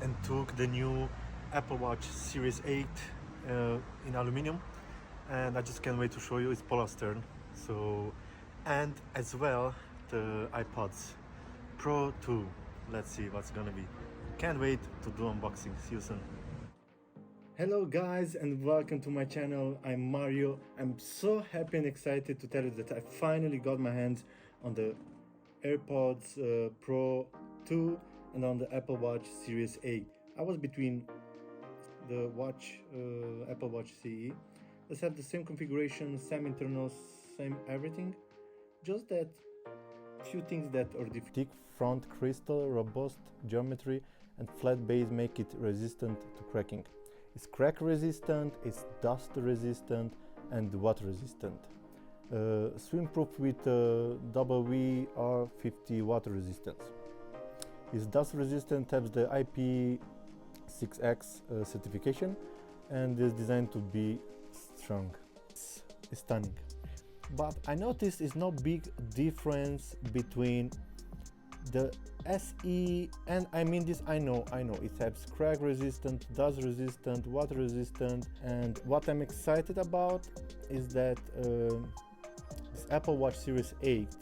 and took the new Apple Watch Series 8 in aluminum, and I just can't wait to show you. It's polyester, so, and as well the AirPods Pro 2. Let's see what's gonna be. Can't wait to do unboxing. See you soon. Hello guys and welcome to my channel. I'm Mario. I'm so happy and excited to tell you that I finally got my hands on the AirPods Pro 2 and on the Apple Watch Series 8. I was between the watch, Apple Watch CE. Let's have the same configuration, same internals, same everything. Just that few things that are different. Thick front crystal, robust geometry and flat base make it resistant to cracking. It's crack resistant, it's dust resistant and water resistant. Swim proof with WR50 water resistance. It's dust resistant, has the IP6X certification and is designed to be strong. It's stunning. But I noticed it's no big difference between the SE and I mean this, I know it has crack resistant, dust resistant, water resistant, and what I'm excited about is that this Apple Watch Series 8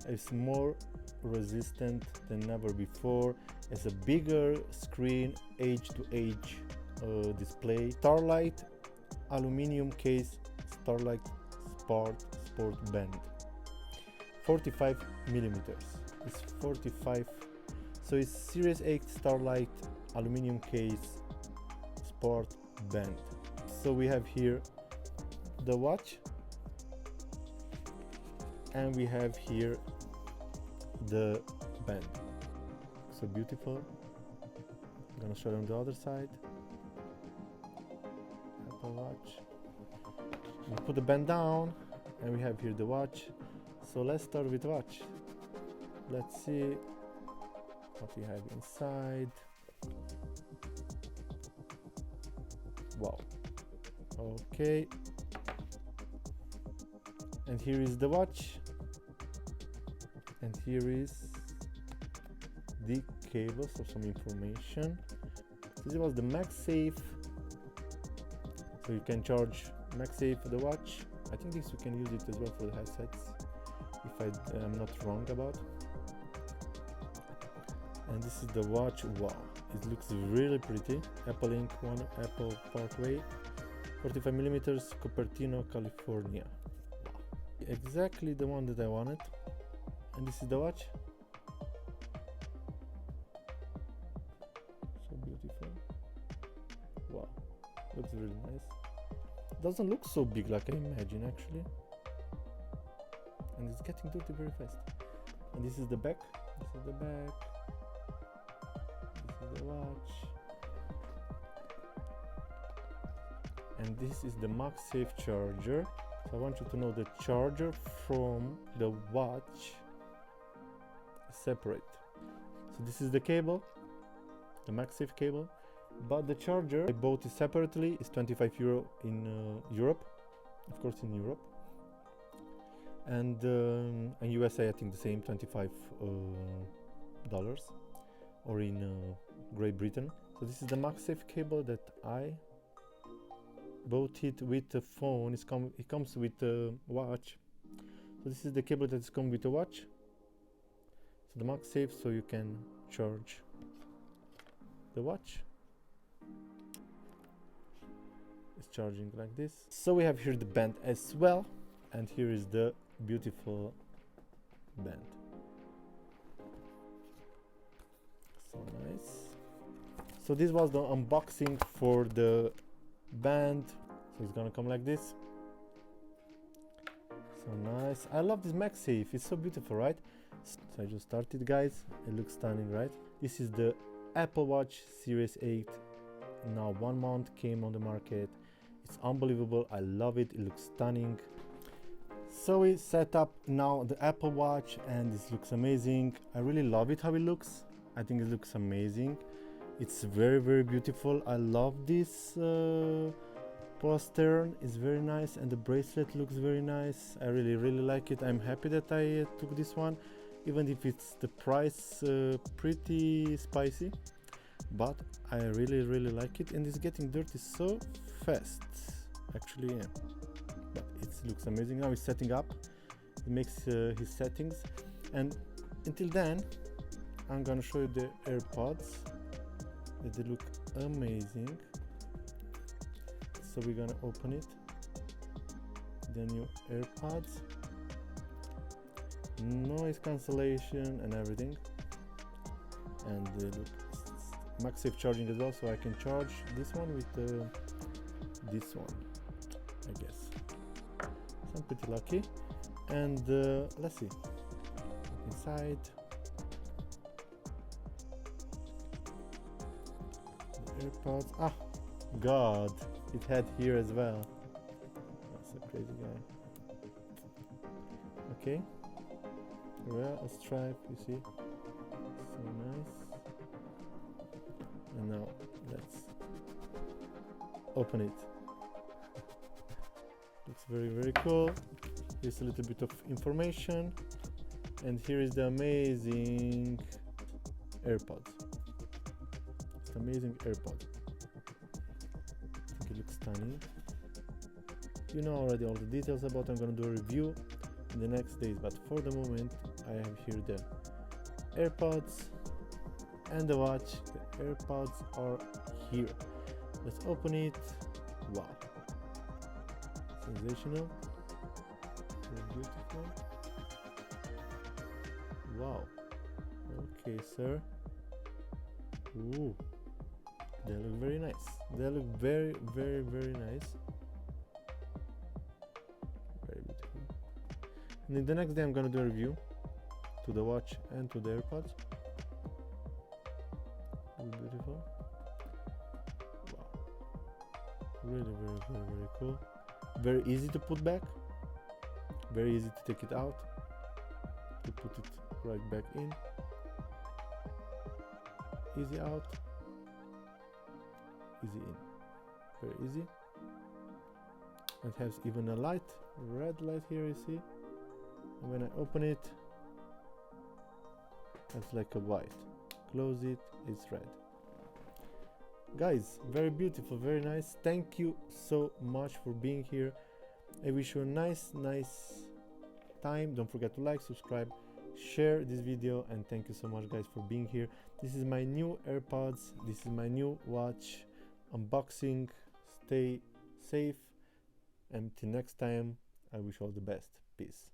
is more resistant than ever before. It's a bigger screen, edge-to-edge display, Starlight aluminum case, Starlight Sport Band, 45 millimeters. It's 45, so it's Series 8 Starlight aluminum case Sport Band. So we have here the watch and we have here the band. So beautiful. I'm gonna show them the other side. Apple Watch. We put the band down and we have here the watch. So let's start with watch. Let's see what we have inside. Wow. Okay. And here is the watch. And here is the cable, so some information. This was the MagSafe. So you can charge MagSafe for the watch. I think this you can use it as well for the headsets, if I am not wrong about. And this is the watch. Wow, it looks really pretty. Apple Ink one, Apple Parkway, 45 millimeters, Cupertino, California. Wow. Exactly the one that I wanted. And this is the watch. So beautiful. Wow, looks really nice. Doesn't look so big like I imagine actually. And it's getting dirty very fast. And this is the back. This is the back. The watch, and this is the MagSafe charger. So I want you to know the charger from the watch is separate. So this is the cable, the MagSafe cable, but the charger I bought it separately. It's 25 euro in Europe, of course in Europe, and in USA I think the same, $25 or in Great Britain. So this is the MagSafe cable that I bought it with the phone. It comes with the watch. So this is the cable that's come with the watch. So the MagSafe, so you can charge the watch. It's charging like this. So we have here the band as well, and here is the beautiful band. So nice. So this was the unboxing for the band. So it's gonna come like this. So nice. I love this MagSafe. It's so beautiful, right? So I just started, guys. It looks stunning, right? This is the Apple Watch Series 8. Now 1 month came on the market. It's unbelievable. I love it. It looks stunning. So we set up now the Apple Watch and this looks amazing. I really love it how it looks. I think it looks amazing. It's very, very beautiful. I love this poster. It's very nice and the bracelet looks very nice. I really like it. I'm happy that I took this one, even if it's the price pretty spicy. but I really like it, and it's getting dirty so fast. Actually, yeah, but it looks amazing. Now he's setting up. He makes his settings, and until then I'm gonna show you the AirPods. They look amazing. So we're gonna open it, the new AirPods, noise cancellation and everything, and they look MagSafe charging as well, so I can charge this one with this one, I guess. So I'm pretty lucky. And let's see, inside the AirPods. Ah, God, it had here as well. That's a crazy guy. Okay, well, a stripe, you see, so nice. And now let's open it. Looks very cool. Here's a little bit of information, and here is the amazing AirPods. It's amazing AirPod. I think it looks stunning. You know already all the details about it. I'm gonna do a review in the next days, but for the moment I have here the AirPods and the watch. The AirPods are here. Let's open it. Wow, sensational. Very beautiful. Wow. Okay, sir. Ooh, they look very nice. They look very nice. Very beautiful. And then the next day I'm gonna do a review to the watch and to the AirPods. Very beautiful. Wow. Really very cool. Very easy to put back. Very easy to take it out, to put it right back in. Easy out, easy in. Very easy. It has even a light, red light here, you see. And when I open it, it's like a white. Close it, it's red. Guys, very beautiful, very nice. Thank you so much for being here. I wish you a nice time. Don't forget to like, subscribe, share this video, and thank you so much, guys, for being here. This is my new AirPods. This is my new watch unboxing. Stay safe, and till next time, I wish you all the best. Peace.